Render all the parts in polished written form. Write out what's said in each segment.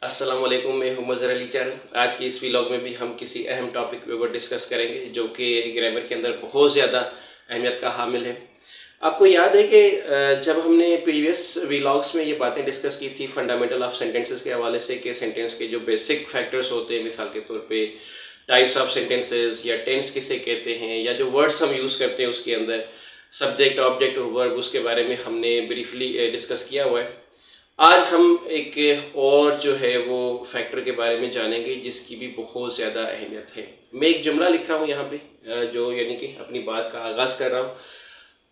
अस्सलाम वालेकुम, मैं हूं मज़हर अली चारण। आज की इस व्लॉग में भी हम किसी अहम टॉपिक के ऊपर डिस्कस करेंगे जो कि ग्रामर के अंदर बहुत ज़्यादा अहमियत का हामिल है। आपको याद है कि जब हमने प्रीवियस व्लॉग्स में ये बातें डिस्कस की थी फंडामेंटल ऑफ सेंटेंसेस के हवाले से कि सेंटेंस के जो बेसिक फैक्टर्स होते हैं, मिसाल के तौर पे टाइप्स ऑफ सेंटेंसेस या टेंस किसे कहते हैं या जो वर्ड्स हम यूज़ करते हैं उसके अंदर सब्जेक्ट, ऑब्जेक्ट और वर्ब, उसके बारे में हमने ब्रीफली डिस्कस किया हुआ है। आज हम एक और जो है वो फैक्टर के बारे में जानेंगे जिसकी भी बहुत ज़्यादा अहमियत है। मैं एक जुमला लिख रहा हूँ यहाँ पे जो यानी कि अपनी बात का आगाज़ कर रहा हूँ।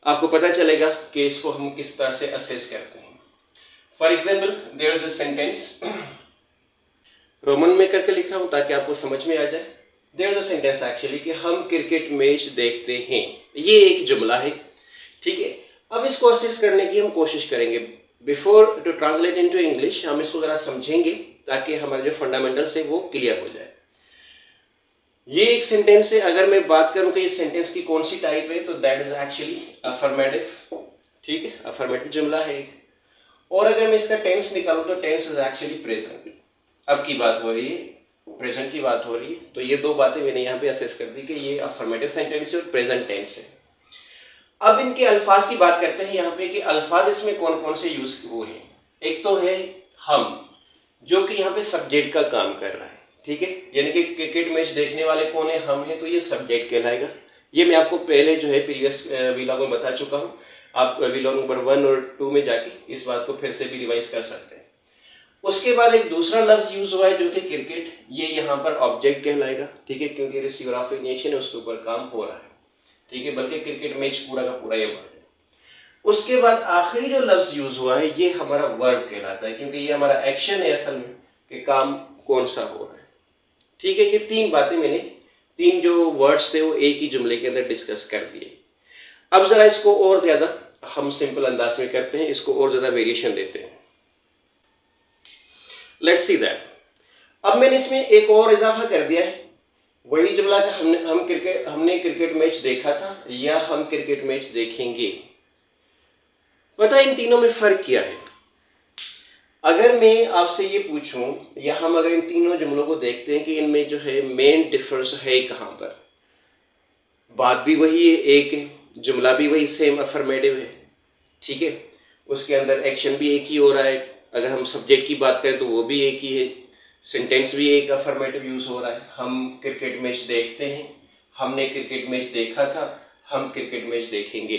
आपको पता चलेगा कि इसको हम किस तरह से असेस करते हैं। For example, there is a sentence, Roman में करके लिख रहा हूँ ताकि आपको समझ में आ जाए। There is a sentence actually कि हम क्रिकेट मैच देखते हैं। ये एक जुमला है, ठीक है। अब इसको असेस करने की हम कोशिश करेंगे। Before to translate into English हम इसको ज़रा समझेंगे ताकि हमारे जो फंडामेंटल्स है वो क्लियर हो जाए। ये एक सेंटेंस है। अगर मैं बात करूं कि ये सेंटेंस की कौन सी टाइप है तो दैट इज एक्चुअली अफर्मेटिव, ठीक है, अफर्मेटिव जुमला है। और अगर मैं इसका टेंस निकालूं तो टेंस इज एक्चुअली प्रेजेंट। अब की बात हो रही है, प्रेजेंट की बात हो रही है, तो ये दो बातें मैंने यहाँ पे असेस कर दी कि ये अफर्मेटिव सेंटेंस है और प्रेजेंट टेंस है। अब इनके अल्फाज की बात करते हैं यहाँ पे कि अल्फाज इसमें कौन कौन से यूज हुए हैं। एक तो है हम, जो कि यहाँ पे सब्जेक्ट का काम कर रहा है, ठीक है। यानी कि क्रिकेट मैच देखने वाले कौन है, हम हैं, तो ये सब्जेक्ट कहलाएगा। ये मैं आपको पहले जो है प्रीवियस व्लॉग में बता चुका हूँ। आप व्लॉग नंबर 1 और 2 में जाके इस बात को फिर से भी रिवाइज कर सकते हैं। उसके बाद एक दूसरा लफ्ज यूज हुआ है जो कि क्रिकेट, ये यहाँ पर ऑब्जेक्ट कहलाएगा, ठीक है, क्योंकि रिसीवर ऑफ नेशन है, उसके ऊपर काम हो रहा है, ठीक है, बल्कि क्रिकेट मैच पूरा का पूरा ये वर्ड है। उसके बाद आखिरी जो लफ्ज यूज हुआ है ये हमारा वर्ब कहलाता है, क्योंकि ये हमारा एक्शन है असल में कि काम कौन सा हो रहा है, ठीक है। ये तीन बातें मैंने, तीन जो वर्ड्स थे वो एक ही जुमले के अंदर डिस्कस कर दिए। अब जरा इसको और ज्यादा हम सिंपल अंदाज में करते हैं, इसको और ज्यादा वेरिएशन देते हैं। Let's see that. अब मैंने इसमें एक और इजाफा कर दिया है। वही जुमला का हमने क्रिकेट मैच देखा था या हम क्रिकेट मैच देखेंगे। पता है इन तीनों में फर्क क्या है? अगर मैं आपसे ये पूछूं या हम अगर इन तीनों जुमलों को देखते हैं कि इनमें जो है मेन डिफरेंस है कहां पर, बात भी वही है, एक है, जुमला भी वही सेम अफर्मेटिव है, ठीक है, उसके अंदर एक्शन भी एक ही हो रहा है। अगर हम सब्जेक्ट की बात करें तो वो भी एक ही है, सेंटेंस भी एक अफर्मेटिव यूज हो रहा है। हम क्रिकेट मैच देखते हैं, हमने क्रिकेट मैच देखा था, हम क्रिकेट मैच देखेंगे।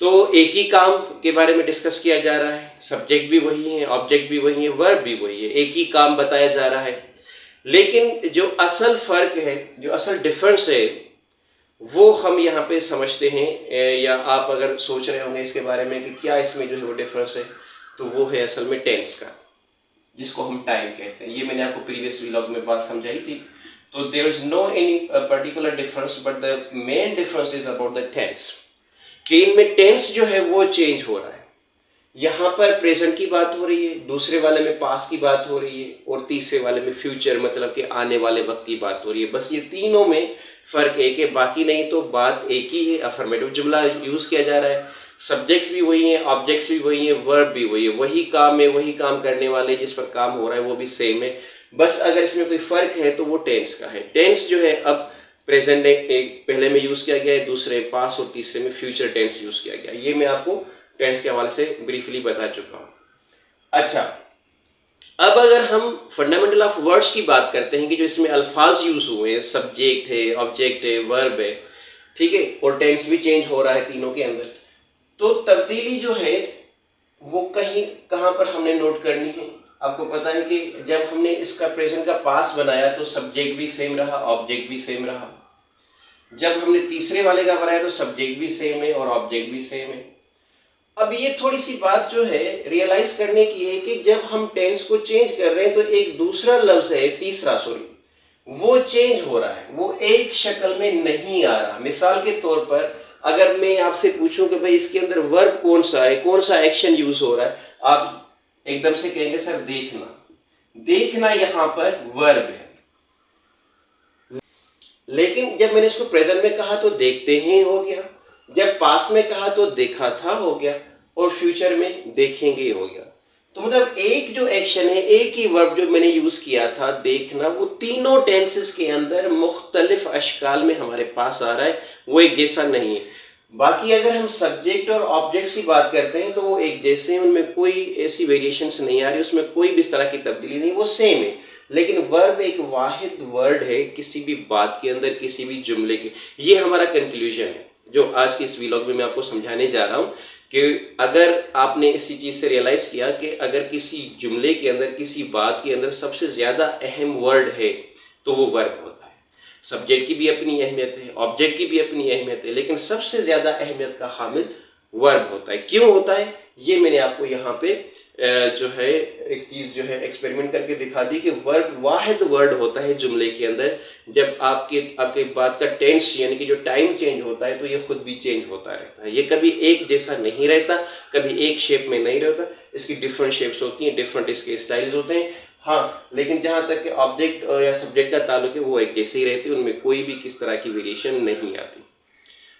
तो एक ही काम के बारे में डिस्कस किया जा रहा है, सब्जेक्ट भी वही है, ऑब्जेक्ट भी वही है, वर्ब भी वही है, एक ही काम बताया जा रहा है। लेकिन जो असल फर्क है, जो असल डिफरेंस है, वो हम यहाँ पे समझते हैं, या आप अगर सोच रहे होंगे इसके बारे में कि क्या इसमें जो है वो डिफरेंस है, तो वो है असल में टेंस का, जिसको हम टाइम कहते हैं। ये मैंने आपको प्रीवियस व्लॉग में बात समझाई थी। तो there is no any particular difference, but the main difference is about the tense, कि इनमें टेंस जो है वो चेंज हो रहा है। यहाँ पर प्रेजेंट की बात हो रही है, दूसरे वाले में पास की बात हो रही है, और तीसरे वाले में फ्यूचर मतलब कि आने वाले वक्त की बात हो रही है। बस ये तीनों में फर्क एक है, बाकी नहीं तो बात एक ही है। अफर्मेटिव जुमला यूज किया जा रहा है, सब्जेक्ट्स भी वही हैं, ऑब्जेक्ट्स भी वही हैं, वर्ब भी वही है, वही काम है, वही काम करने वाले जिस पर काम हो रहा है वो भी सेम है। बस अगर इसमें कोई फर्क है तो वो टेंस का है। टेंस जो है अब प्रेजेंट एक पहले में यूज किया गया है, दूसरे पास और तीसरे में फ्यूचर टेंस यूज किया गया। ये मैं आपको टेंस के हवाले से ब्रीफली बता चुका हूं। अच्छा, अब अगर हम फंडामेंटल ऑफ वर्ड्स की बात करते हैं कि जो इसमें अल्फाज यूज हुए हैं, सब्जेक्ट है, ऑब्जेक्ट है, वर्ब है, ठीक है, और टेंस भी चेंज हो रहा है तीनों के अंदर, तो तब्दीली जो है वो कहां पर हमने नोट करनी है। आपको पता है कि जब हमने इसका प्रेजेंट का पास बनाया तो सब्जेक्ट भी सेम रहा, ऑब्जेक्ट भी सेम रहा। जब हमने तीसरे वाले का बनाया तो सब्जेक्ट भी सेम है और ऑब्जेक्ट भी सेम है। अब ये थोड़ी सी बात जो है रियलाइज करने की है कि जब हम टेंस को चेंज कर रहे हैं तो एक दूसरा लफ्ज है, तीसरा सॉरी, वो चेंज हो रहा है, वो एक शक्ल में नहीं आ रहा। मिसाल के तौर पर अगर मैं आपसे पूछूं कि भाई इसके अंदर वर्ब कौन सा है, कौन सा एक्शन यूज हो रहा है, आप एकदम से कहेंगे सर देखना। देखना यहाँ पर वर्ब है, लेकिन जब मैंने इसको प्रेजेंट में कहा तो देखते हैं हो गया, जब पास में कहा तो देखा था हो गया, और फ्यूचर में देखेंगे हो गया। तो मतलब एक जो एक्शन है, एक ही वर्ब जो मैंने यूज किया था देखना, वो तीनों टेंसेस के अंदर मुख्तलिफ अशकाल में हमारे पास आ रहा है, वो एक जैसा नहीं है। बाकी अगर हम सब्जेक्ट और ऑब्जेक्ट्स की बात करते हैं तो वो एक जैसे हैं, उनमें कोई ऐसी वेरिएशंस नहीं आ रही, उसमें कोई भी इस तरह की तब्दीली नहीं, वो सेम है। लेकिन वर्ब एक वाहिद वर्ड है किसी भी बात के अंदर, किसी भी जुमले के। ये हमारा कंक्लूजन है जो आज के इस व्लॉग में मैं आपको समझाने जा रहा हूँ कि अगर आपने इसी चीज से रियलाइज किया कि अगर किसी जुमले के अंदर, किसी बात के अंदर सबसे ज्यादा अहम वर्ड है तो वो वर्ब होता है। सब्जेक्ट की भी अपनी अहमियत है, ऑब्जेक्ट की भी अपनी अहमियत है, लेकिन सबसे ज्यादा अहमियत का हामिल वर्ब होता है। क्यों होता है ये मैंने आपको यहाँ पे जो है एक चीज जो है एक्सपेरिमेंट करके दिखा दी कि वर्ब वाहिद वर्ड होता है जुमले के अंदर। जब आपके बात का टेंस यानी कि जो टाइम चेंज होता है तो ये खुद भी चेंज होता रहता है। ये कभी एक जैसा नहीं रहता, कभी एक शेप में नहीं रहता, इसकी डिफरेंट शेप्स होती हैं, डिफरेंट इसके स्टाइल्स होते हैं। हाँ, लेकिन जहां तक कि ऑब्जेक्ट या सब्जेक्ट का ताल्लुक है वो एक जैसे ही रहते हैं, उनमें कोई भी किस तरह की वेरिएशन नहीं आती।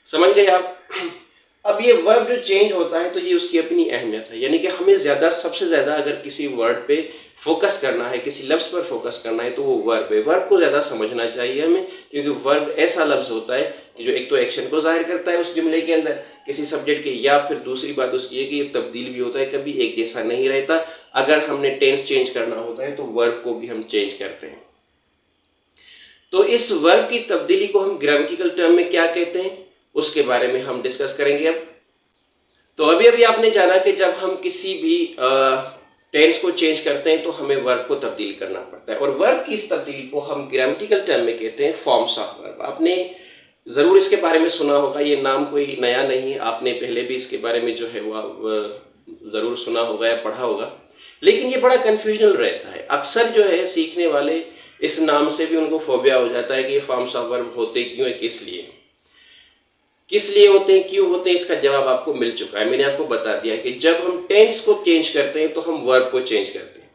समझ गए आप? अब ये वर्ब जो चेंज होता है तो ये उसकी अपनी अहमियत है, यानी कि हमें सबसे ज्यादा अगर किसी वर्ड पे फोकस करना है, किसी लफ्ज पर फोकस करना है तो वो वर्ब है। वर्ब को ज्यादा समझना चाहिए हमें, क्योंकि वर्ब ऐसा लफ्ज होता है कि जो एक तो एक्शन को जाहिर करता है उस जुमले के अंदर किसी सब्जेक्ट के, या फिर दूसरी बात उसकी है कि ये तब्दील भी होता है, कभी एक जैसा नहीं रहता। अगर हमने टेंस चेंज करना होता है तो वर्ब को भी हम चेंज करते हैं। तो इस वर्ब की तब्दीली को हम ग्रामेटिकल टर्म में क्या कहते हैं उसके बारे में हम डिस्कस करेंगे अब। तो अभी आपने जाना कि जब हम किसी भी टेंस को चेंज करते हैं तो हमें वर्ब को तब्दील करना पड़ता है, और वर्ब की इस तब्दीली को हम ग्रामेटिकल टर्म में कहते हैं फॉर्म्स ऑफ वर्ब। आपने जरूर इसके बारे में सुना होगा, ये नाम कोई नया नहीं है, आपने पहले भी इसके बारे में जो है वो जरूर सुना होगा या पढ़ा होगा, लेकिन ये बड़ा कंफ्यूजनल रहता है। अक्सर जो है सीखने वाले इस नाम से भी उनको फोबिया हो जाता है कि ये फॉर्म्स ऑफ वर्ब होते क्यों है, किस लिए होते हैं, क्यों होते हैं। इसका जवाब आपको मिल चुका है, मैंने आपको बता दिया है कि जब हम टेंस को चेंज करते हैं तो हम वर्ब को चेंज करते हैं,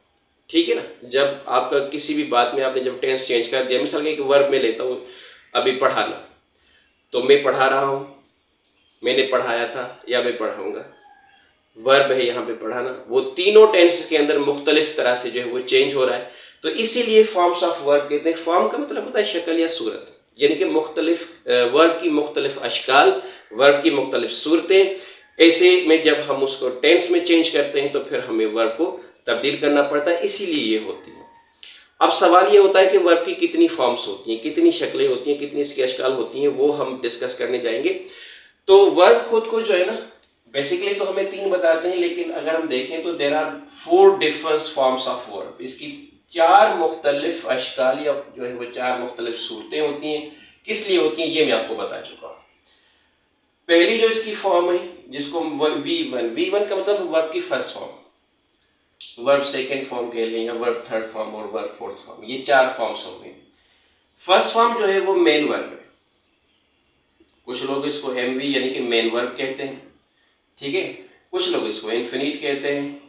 ठीक है ना। जब आपका किसी भी बात में आपने जब टेंस चेंज कर दिया, मिसाल के वर्ब में लेता हूँ अभी पढ़ाना, तो मैं पढ़ा रहा हूँ, मैंने पढ़ाया था या मैं पढ़ाऊंगा, वर्ब है यहाँ पे पढ़ाना। वो तीनों टेंस के अंदर मुख्तलिफ तरह से जो है वो चेंज हो रहा है, तो इसीलिए फॉर्म्स ऑफ वर्ब कहते हैं। फॉर्म का मतलब होता है शक्ल या सूरत, यानी कि मुख्तलिफ वर्ब की मुख्तलिफ अशकाल, वर्ब की मुख्तलिफ सूरतें। ऐसे में जब हम उसको टेंस में चेंज करते हैं तो फिर हमें वर्ब को तब्दील करना पड़ता है, इसीलिए ये होती है। अब सवाल ये होता है कि वर्ब की कितनी फॉर्म्स होती हैं, कितनी शक्लें होती हैं, कितनी इसकी अशकाल होती हैं, वो हम डिस्कस करने जाएंगे। तो वर्ब खुद को जो है ना बेसिकली तो हमें 3 बताते हैं, लेकिन अगर हम देखें तो there are 4 different forms of verb. इसकी 4 मुख्तलिफ अशकाल या जो है वो 4 मुख्तलिफ सूरतें होती हैं। किस लिए होती हैं ये मैं आपको बता चुका हूँ। पहली जो इसकी फॉर्म है जिसको V1 का मतलब वर्ब की first form, verb second form कह लें, या वर्ब थर्ड फॉर्म और वर्ब फोर्थ फॉर्म, ये 4 फॉर्म्स हो गए। फर्स्ट फॉर्म जो है वो मेन वर्ब है, कुछ लोग इसको MV यानी कि मेन वर्ब कहते हैं, ठीक है। कुछ लोग इसको इन्फिनिट कहते हैं।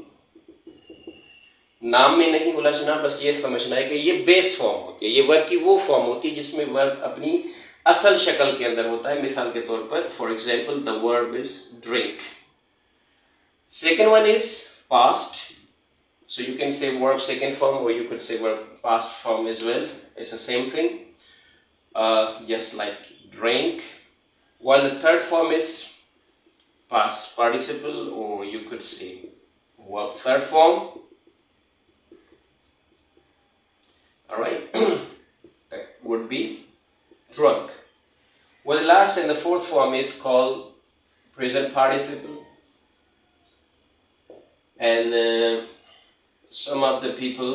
नाम में नहीं उलझना, बस ये समझना है कि ये बेस फॉर्म होती है, ये वर्ब की वो फॉर्म होती है जिसमें वर्ब अपनी असल शक्ल के अंदर होता है। मिसाल के तौर पर for example the verb is drink. Second one is past, so you can say verb second form or you could say verb past form as well. It's the same thing, just like drink. While the third form is past participle, or you could say verb third form. All right, that would be drunk. Well, the last and the fourth form is called present participle, and some of the people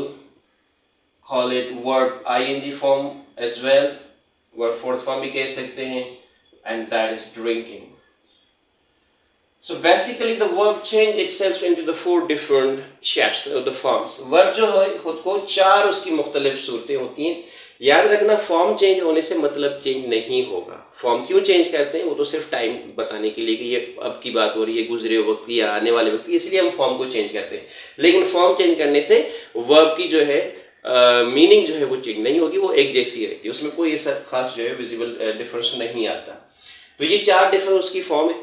call it verb ing form as well, verb fourth form भी कह सकते हैं, and that is drinking. So basically the verb change itself into the 4 different shapes of the forms. verb जो है खुद को 4 उसकी मुख्तलिफ सूरतें होती हैं। याद रखना फॉर्म चेंज होने से मतलब चेंज नहीं होगा। फॉर्म क्यों चेंज करते हैं वो तो सिर्फ टाइम बताने के लिए कि ये अब की बात हो रही है, गुजरे वक्त या आने वाले वक्त, इसलिए हम फॉर्म को चेंज करते हैं। लेकिन फॉर्म चेंज करने से वर्ब की जो है मीनिंग जो है वो चेंज नहीं होगी, वो एक जैसी रहती है, उसमें कोई ऐसा खास जो है विजिबल डिफरेंस नहीं आता। तो ये 4 डिफरेंट उसकी फॉर्म है।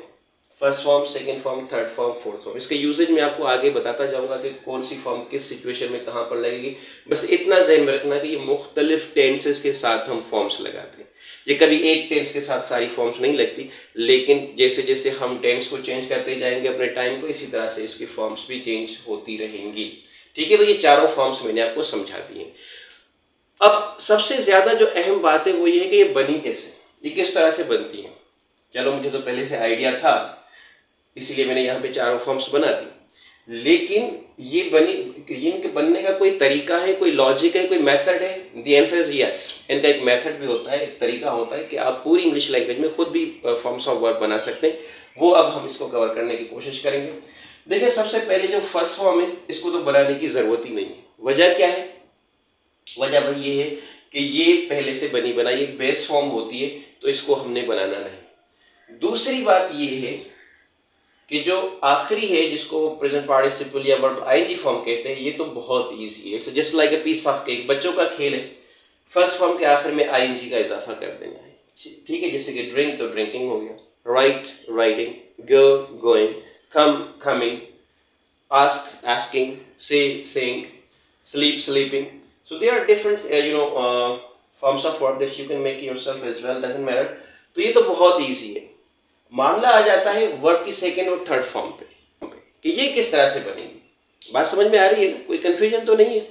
First form, second form, third form, fourth form. इसका यूजेज मैं आपको आगे बताता जाऊंगा कि कौन सी फॉर्म किस सिचुएशन में कहाँ पर लगेगी। बस इतना ज़हन में रखना कि ये मुख्तलिफ टेंसेस के साथ हम फॉर्म्स लगाते हैं। ये कभी एक टेंस के साथ सारी फॉर्म्स नहीं लगती, लेकिन जैसे जैसे हम टेंस को चेंज करते जाएंगे अपने टाइम को, इसी तरह से इसकी फॉर्म्स भी चेंज होती रहेंगी। ठीक है, तो ये चारों फॉर्म्स मैंने आपको समझा दी हैं। अब सबसे ज्यादा जो अहम बात है वो ये है कि ये बनी कैसे, ये किस तरह से बनती है। चलो मुझे तो पहले से आइडिया था, इसीलिए मैंने यहाँ पे चारों फॉर्म्स बना दी, लेकिन ये इनके बनने का कोई तरीका है, कोई लॉजिक है, कोई मेथड है? The answer is yes. इनका एक मेथड भी होता है, एक तरीका होता है कि आप पूरी इंग्लिश लैंग्वेज में खुद भी फॉर्म्स ऑफ वर्ब बना सकते हैं। वो अब हम इसको कवर करने की कोशिश करेंगे। देखिए, सबसे पहले जो फर्स्ट फॉर्म है इसको तो बनाने की जरूरत ही नहीं है। वजह क्या है? वजह भाई ये है कि ये पहले से बनी बनाई एक बेस फॉर्म होती है, तो इसको हमने बनाना नहीं। दूसरी बात ये है कि जो आखिरी है जिसको प्रेजेंट पार्टिसिपल या वर्ब आईएनजी फॉर्म कहते हैं, ये तो बहुत इजी है। It's just like a piece of cake. बच्चों का खेल है, फर्स्ट फॉर्म के आखिर में आईएनजी का इजाफा कर देना है। ठीक है, जैसे कि ड्रिंक तो ड्रिंकिंग हो गया, राइट राइटिंग, गो गोइंग, कम कमिंग, आस्क आस्किंग, से saying, sleep sleeping. So there are different forms of verb that you can make yourself as well, doesn't matter. तो ये तो बहुत इजी है। मामला आ जाता है वर्ब की सेकंड और थर्ड फॉर्म पे कि ये किस तरह से बनेगी। बात समझ में आ रही है ना? कोई कंफ्यूजन तो नहीं है?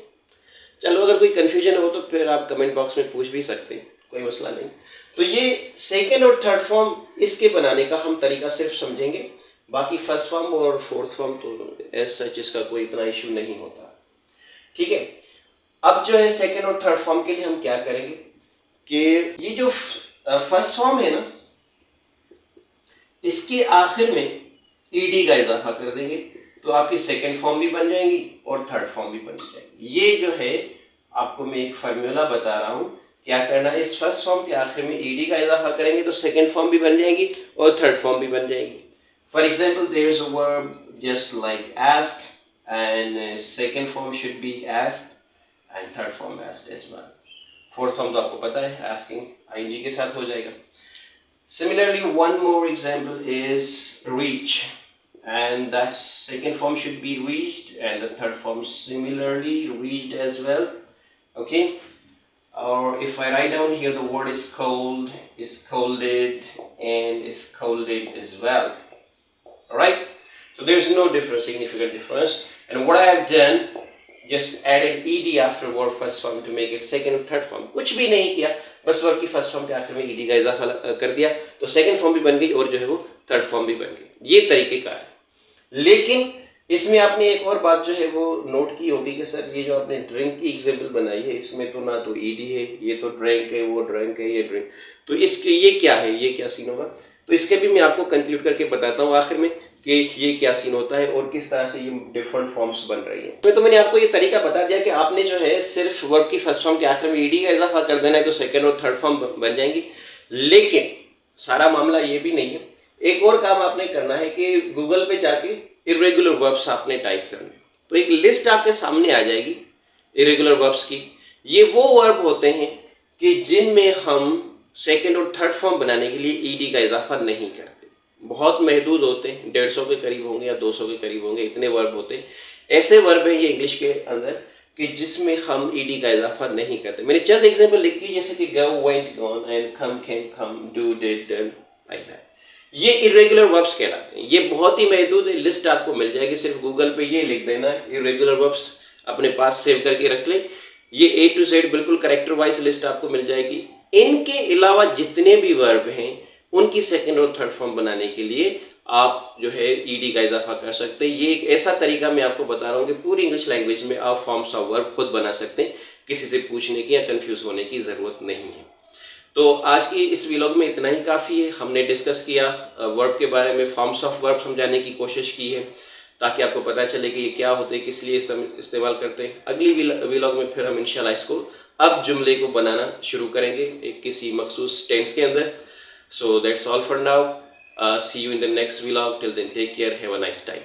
चलो, अगर कोई कंफ्यूजन हो तो फिर आप कमेंट बॉक्स में पूछ भी सकते हैं, कोई मसला नहीं। तो ये सेकंड और थर्ड फॉर्म, इसके बनाने का हम तरीका सिर्फ समझेंगे। बाकी फर्स्ट फॉर्म और फोर्थ फॉर्म तो एज सच इसका कोई इतना इशू नहीं होता। ठीक है, अब जो है सेकंड और थर्ड फॉर्म के लिए हम क्या करेंगे कि ये जो फर्स्ट फॉर्म है ना, इसके आखिर में ईडी का इजाफा कर देंगे, तो आपकी सेकंड फॉर्म भी बन जाएंगी और थर्ड फॉर्म भी बन जाएगी। ये जो है आपको मैं एक फार्मूला बता रहा हूं, क्या करना है। इस फर्स्ट फॉर्म के आखिर में ईडी का इजाफा करेंगे तो सेकंड फॉर्म भी बन जाएगी और थर्ड फॉर्म भी बन जाएगी। For example, there is a verb just like ask, and second form should be asked and third form asked as well. Fourth form तो आपको पता है asking ing के साथ हो जाएगा। Similarly, one more example is reach, and that second form should be reached and the third form similarly reached as well. Okay, or if I write down here the word is cold, is colded, and is colded as well. All right, so there's no difference, significant difference. And what I have done, just added ed after word first form to make it second and third form. कुछ भी नहीं किया, बस word की first form के आखिर में ed का इजाफा कर दिया, तो सेकंड फॉर्म भी बन गई और जो है वो थर्ड फॉर्म भी बन गई। ये तरीके का है। लेकिन इसमें आपने एक और बात जो है वो नोट की होगी कि सर ये जो आपने ड्रिंक की एग्जाम्पल बनाई है, इसमें तो ना तो ed है, ये तो ड्रिंक है, वो ड्रिंक है, ये ड्रिंक, तो इसके ये क्या है, ये क्या सीन होगा? तो इसके भी मैं आपको कंक्लूड करके बताता हूँ आखिर में कि ये क्या सीन होता है और किस तरह से ये डिफरेंट फॉर्म्स बन रही है। तो मैंने आपको ये तरीका बता दिया कि आपने जो है सिर्फ वर्ब की फर्स्ट फॉर्म के आखिर में ईडी का इजाफा कर देना है तो सेकंड और थर्ड फॉर्म बन जाएंगी। लेकिन सारा मामला ये भी नहीं है, एक और काम आपने करना है कि गूगल पे जाके इरेगुलर वर्ब्स आपने टाइप करने, तो एक लिस्ट आपके सामने आ जाएगी इरेगुलर वर्ब्स की। ये वो वर्ब होते हैं कि जिनमें हम सेकेंड और थर्ड फॉर्म बनाने के लिए ईडी का इजाफा नहीं करते। बहुत महदूद होते हैं, 150 के करीब होंगे या 200 के करीब होंगे, इतने वर्ब होते हैं। ऐसे वर्ब हैं ये इंग्लिश के अंदर कि जिसमें हम ईडी का इजाफा नहीं करते। मैंने चंद एग्जांपल लिख दी, जैसे कि go, went, gone and come, came, come, do, did, done, like that। ये इरेगुलर वर्ब्स कहलाते हैं। ये बहुत ही महदूद है, लिस्ट आपको मिल जाएगी, सिर्फ गूगल पे ये लिख देना है इरेगुलर वर्ब्स, अपने पास सेव करके रख ले। ये A to Z बिल्कुल करेक्टर वाइज लिस्ट आपको मिल जाएगी। इनके अलावा जितने भी वर्ब हैं उनकी सेकंड और थर्ड फॉर्म बनाने के लिए आप जो है ईडी का इजाफा कर सकते हैं। ये एक ऐसा तरीका मैं आपको बता रहा हूँ कि पूरी इंग्लिश लैंग्वेज में आप फॉर्म्स ऑफ वर्ब खुद बना सकते हैं, किसी से पूछने की या कंफ्यूज होने की ज़रूरत नहीं है। तो आज की इस व्लॉग में इतना ही काफ़ी है। हमने डिस्कस किया वर्ब के बारे में, फॉर्म्स ऑफ वर्ब समझाने की कोशिश की है ताकि आपको पता चले कि ये क्या होते हैं, किस लिए इस्तेमाल करते हैं। अगली व्लॉग में फिर हम इंशाल्लाह इसको अब जुमले को बनाना शुरू करेंगे एक किसी मखसूस टेंस के अंदर। So that's all for now. See you in the next vlog. Till then, take care. Have a nice time.